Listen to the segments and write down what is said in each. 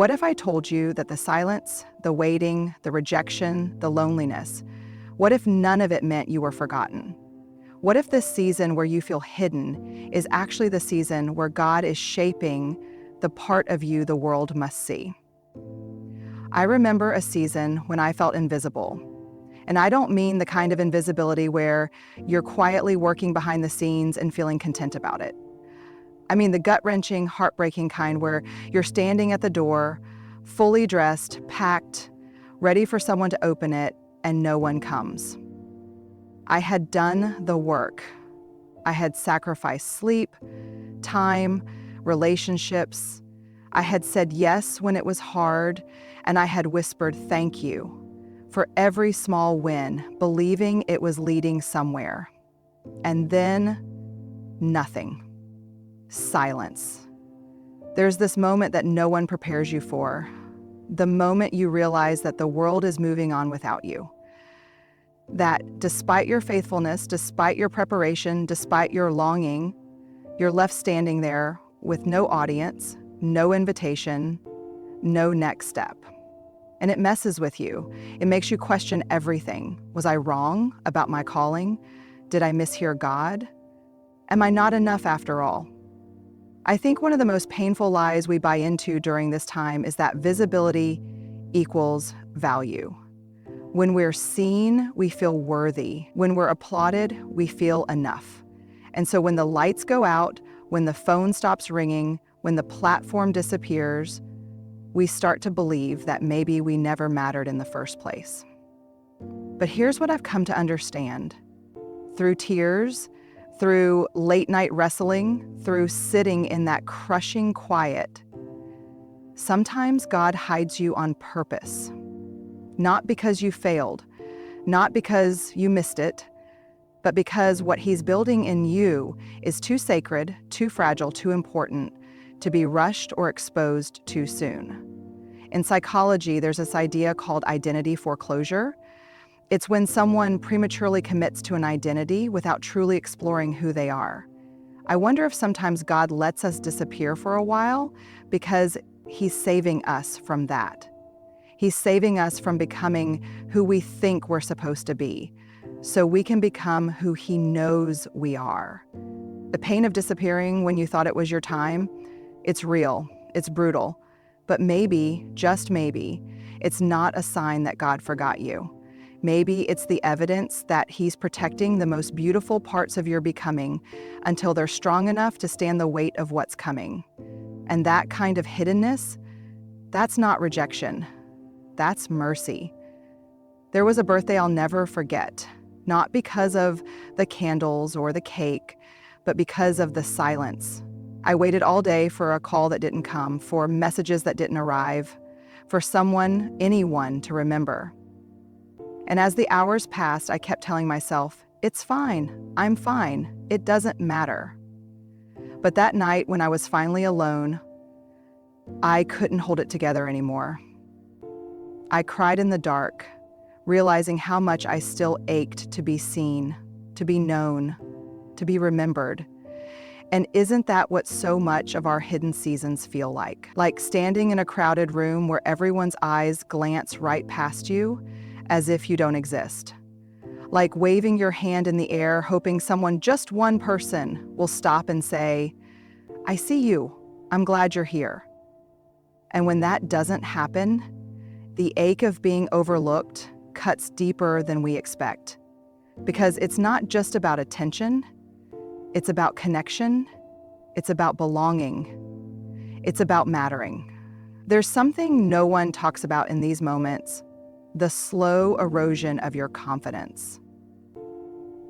What if I told you that the silence, the waiting, the rejection, the loneliness, what if none of it meant you were forgotten? What if this season where you feel hidden is actually the season where God is shaping the part of you the world must see? I remember a season when I felt invisible. And I don't mean the kind of invisibility where you're quietly working behind the scenes and feeling content about it. I mean the gut-wrenching, heartbreaking kind where you're standing at the door, fully dressed, packed, ready for someone to open it, and no one comes. I had done the work. I had sacrificed sleep, time, relationships. I had said yes when it was hard, and I had whispered thank you for every small win, believing it was leading somewhere. And then, nothing. Silence. There's this moment that no one prepares you for. The moment you realize that the world is moving on without you. That despite your faithfulness, despite your preparation, despite your longing, you're left standing there with no audience, no invitation, no next step. And it messes with you. It makes you question everything. Was I wrong about my calling? Did I mishear God? Am I not enough after all? I think one of the most painful lies we buy into during this time is that visibility equals value. When we're seen, we feel worthy. When we're applauded, we feel enough. And so when the lights go out, when the phone stops ringing, when the platform disappears, we start to believe that maybe we never mattered in the first place. But here's what I've come to understand. Through tears, through late-night wrestling, through sitting in that crushing quiet, sometimes God hides you on purpose. Not because you failed, not because you missed it, but because what He's building in you is too sacred, too fragile, too important to be rushed or exposed too soon. In psychology, there's this idea called identity foreclosure. It's when someone prematurely commits to an identity without truly exploring who they are. I wonder if sometimes God lets us disappear for a while because He's saving us from that. He's saving us from becoming who we think we're supposed to be, so we can become who He knows we are. The pain of disappearing when you thought it was your time, it's real, it's brutal, but maybe, just maybe, it's not a sign that God forgot you. Maybe it's the evidence that He's protecting the most beautiful parts of your becoming until they're strong enough to stand the weight of what's coming. And that kind of hiddenness, that's not rejection. That's mercy. There was a birthday I'll never forget, not because of the candles or the cake, but because of the silence. I waited all day for a call that didn't come, for messages that didn't arrive, for someone, anyone to remember. And as the hours passed, I kept telling myself, it's fine, I'm fine, it doesn't matter. But that night when I was finally alone, I couldn't hold it together anymore. I cried in the dark, realizing how much I still ached to be seen, to be known, to be remembered. And isn't that what so much of our hidden seasons feel like? Like standing in a crowded room where everyone's eyes glance right past you as if you don't exist. Like waving your hand in the air, hoping someone, just one person, will stop and say, I see you, I'm glad you're here. And when that doesn't happen, the ache of being overlooked cuts deeper than we expect. Because it's not just about attention, it's about connection, it's about belonging, it's about mattering. There's something no one talks about in these moments, the slow erosion of your confidence.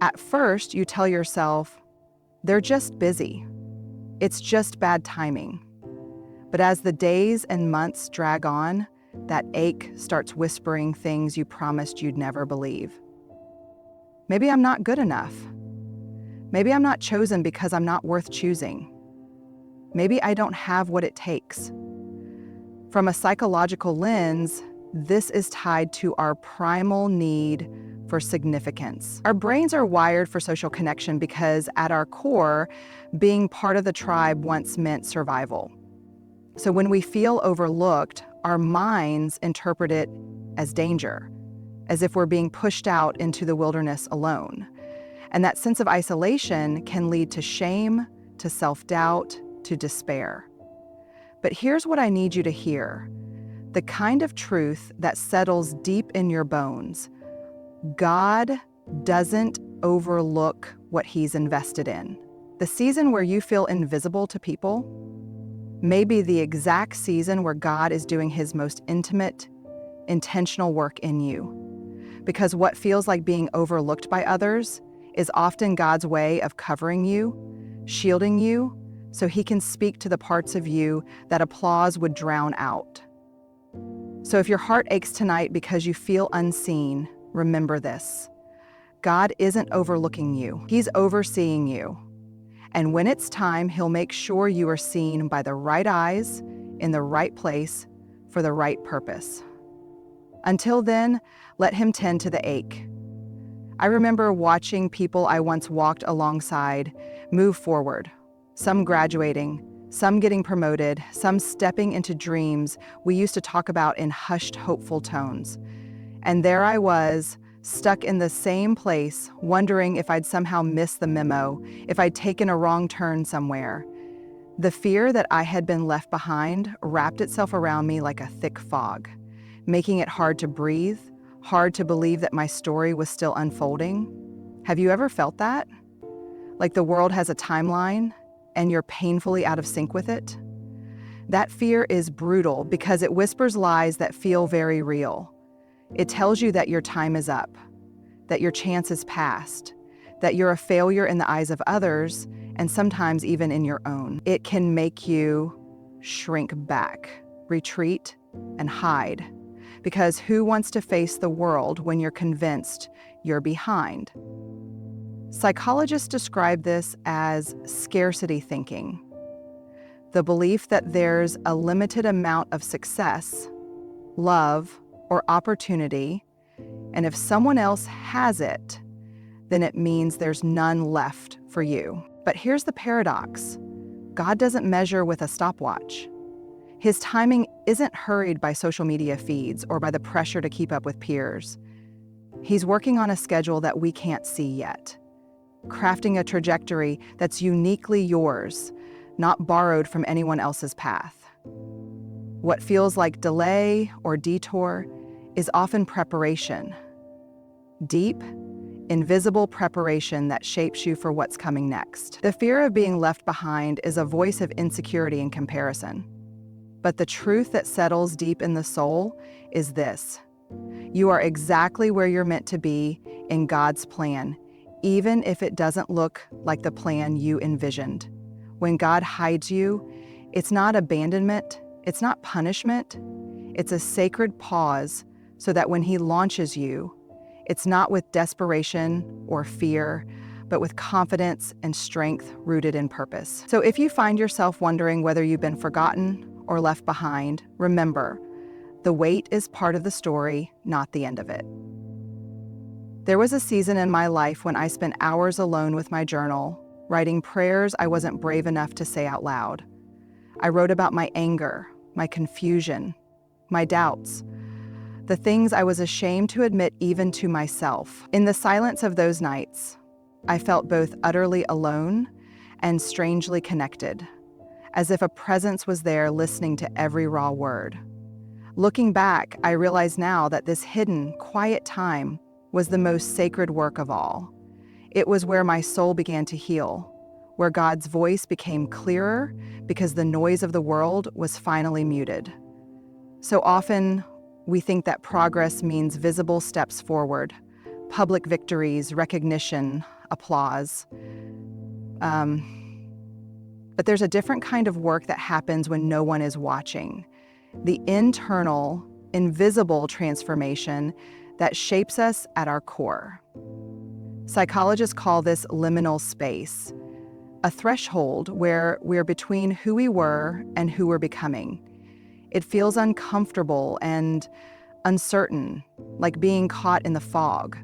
At first, you tell yourself, they're just busy. It's just bad timing. But as the days and months drag on, that ache starts whispering things you promised you'd never believe. Maybe I'm not good enough. Maybe I'm not chosen because I'm not worth choosing. Maybe I don't have what it takes. From a psychological lens, this is tied to our primal need for significance. Our brains are wired for social connection because at our core, being part of the tribe once meant survival. So when we feel overlooked, our minds interpret it as danger, as if we're being pushed out into the wilderness alone. And that sense of isolation can lead to shame, to self-doubt, to despair. But here's what I need you to hear. The kind of truth that settles deep in your bones. God doesn't overlook what He's invested in. The season where you feel invisible to people may be the exact season where God is doing His most intimate, intentional work in you. Because what feels like being overlooked by others is often God's way of covering you, shielding you, so He can speak to the parts of you that applause would drown out. So if your heart aches tonight because you feel unseen, remember this. God isn't overlooking you. He's overseeing you. And when it's time, He'll make sure you are seen by the right eyes, in the right place, for the right purpose. Until then, let Him tend to the ache. I remember watching people I once walked alongside move forward, some graduating, some getting promoted, some stepping into dreams we used to talk about in hushed, hopeful tones. And there I was, stuck in the same place, wondering if I'd somehow missed the memo, if I'd taken a wrong turn somewhere. The fear that I had been left behind wrapped itself around me like a thick fog, making it hard to breathe, hard to believe that my story was still unfolding. Have you ever felt that? Like the world has a timeline, and you're painfully out of sync with it? That fear is brutal because it whispers lies that feel very real. It tells you that your time is up, that your chance is past, that you're a failure in the eyes of others, and sometimes even in your own. It can make you shrink back, retreat, and hide. Because who wants to face the world when you're convinced you're behind? Psychologists describe this as scarcity thinking, the belief that there's a limited amount of success, love, or opportunity, and if someone else has it, then it means there's none left for you. But here's the paradox. God doesn't measure with a stopwatch. His timing isn't hurried by social media feeds or by the pressure to keep up with peers. He's working on a schedule that we can't see yet, crafting a trajectory that's uniquely yours, not borrowed from anyone else's path. What feels like delay or detour is often preparation. Deep, invisible preparation that shapes you for what's coming next. The fear of being left behind is a voice of insecurity and comparison. But the truth that settles deep in the soul is this. You are exactly where you're meant to be in God's plan, even if it doesn't look like the plan you envisioned. When God hides you, it's not abandonment, it's not punishment, it's a sacred pause so that when He launches you, it's not with desperation or fear, but with confidence and strength rooted in purpose. So if you find yourself wondering whether you've been forgotten or left behind, remember, the wait is part of the story, not the end of it. There was a season in my life when I spent hours alone with my journal, writing prayers I wasn't brave enough to say out loud. I wrote about my anger, my confusion, my doubts, the things I was ashamed to admit even to myself. In the silence of those nights, I felt both utterly alone and strangely connected, as if a presence was there listening to every raw word. Looking back, I realize now that this hidden, quiet time was the most sacred work of all. It was where my soul began to heal, where God's voice became clearer because the noise of the world was finally muted. So often, we think that progress means visible steps forward, public victories, recognition, applause. But there's a different kind of work that happens when no one is watching. The internal, invisible transformation that shapes us at our core. Psychologists call this liminal space, a threshold where we're between who we were and who we're becoming. It feels uncomfortable and uncertain, like being caught in the fog,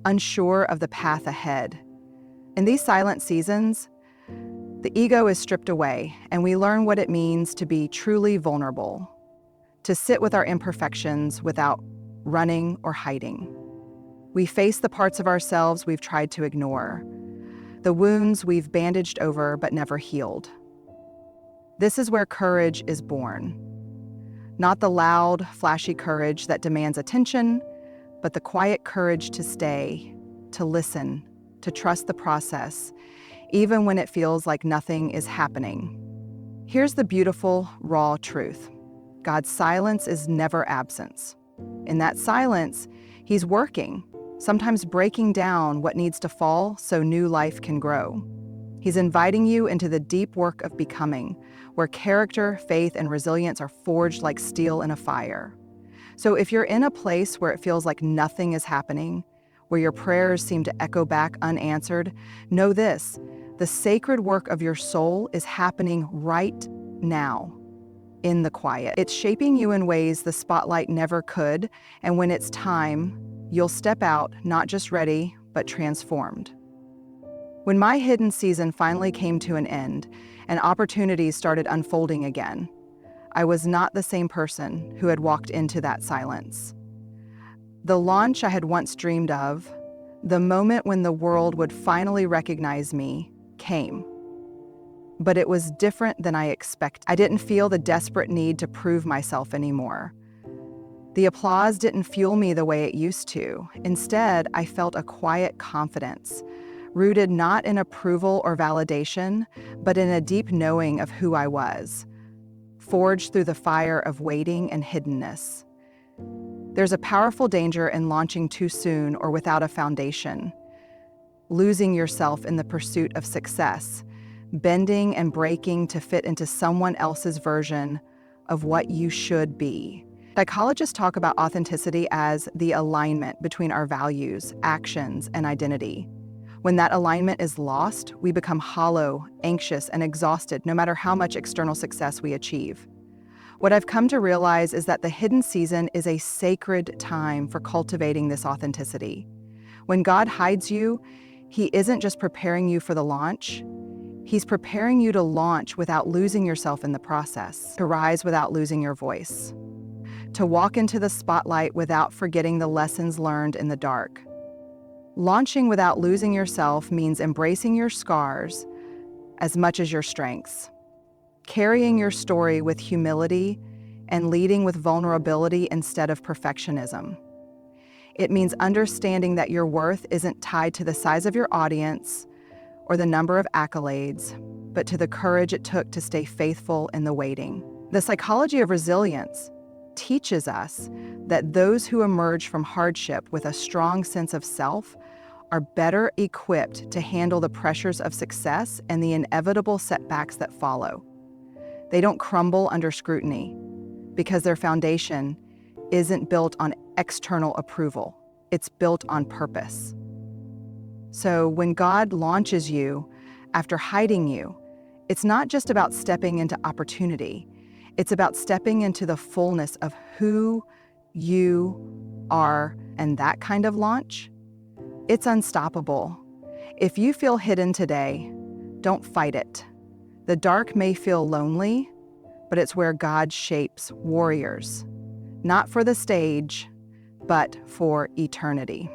unsure of the path ahead. In these silent seasons, The ego is stripped away, and we learn what it means to be truly vulnerable, to sit with our imperfections without running or hiding. We face the parts of ourselves we've tried to ignore, the wounds we've bandaged over but never healed. This is where courage is born. Not the loud, flashy courage that demands attention, but the quiet courage to stay, to listen, to trust the process, even when it feels like nothing is happening. Here's the beautiful, raw truth. God's silence is never absence. In that silence, He's working, sometimes breaking down what needs to fall so new life can grow. He's inviting you into the deep work of becoming, where character, faith, and resilience are forged like steel in a fire. So if you're in a place where it feels like nothing is happening, where your prayers seem to echo back unanswered, know this: the sacred work of your soul is happening right now, in the quiet. It's shaping you in ways the spotlight never could, and when it's time, you'll step out, not just ready, but transformed. When my hidden season finally came to an end and opportunities started unfolding again, I was not the same person who had walked into that silence. The launch I had once dreamed of, the moment when the world would finally recognize me, came. But it was different than I expected. I didn't feel the desperate need to prove myself anymore. The applause didn't fuel me the way it used to. Instead, I felt a quiet confidence, rooted not in approval or validation, but in a deep knowing of who I was, forged through the fire of waiting and hiddenness. There's a powerful danger in launching too soon or without a foundation, losing yourself in the pursuit of success, bending and breaking to fit into someone else's version of what you should be. Psychologists talk about authenticity as the alignment between our values, actions, and identity. When that alignment is lost, we become hollow, anxious, and exhausted no matter how much external success we achieve. What I've come to realize is that the hidden season is a sacred time for cultivating this authenticity. When God hides you, He isn't just preparing you for the launch, He's preparing you to launch without losing yourself in the process, to rise without losing your voice, to walk into the spotlight without forgetting the lessons learned in the dark. Launching without losing yourself means embracing your scars as much as your strengths, carrying your story with humility, and leading with vulnerability instead of perfectionism. It means understanding that your worth isn't tied to the size of your audience or the number of accolades, but to the courage it took to stay faithful in the waiting. The psychology of resilience teaches us that those who emerge from hardship with a strong sense of self are better equipped to handle the pressures of success and the inevitable setbacks that follow. They don't crumble under scrutiny because their foundation isn't built on external approval. It's built on purpose. So when God launches you after hiding you, it's not just about stepping into opportunity. It's about stepping into the fullness of who you are, and that kind of launch, it's unstoppable. If you feel hidden today, don't fight it. The dark may feel lonely, but it's where God shapes warriors, not for the stage, but for eternity.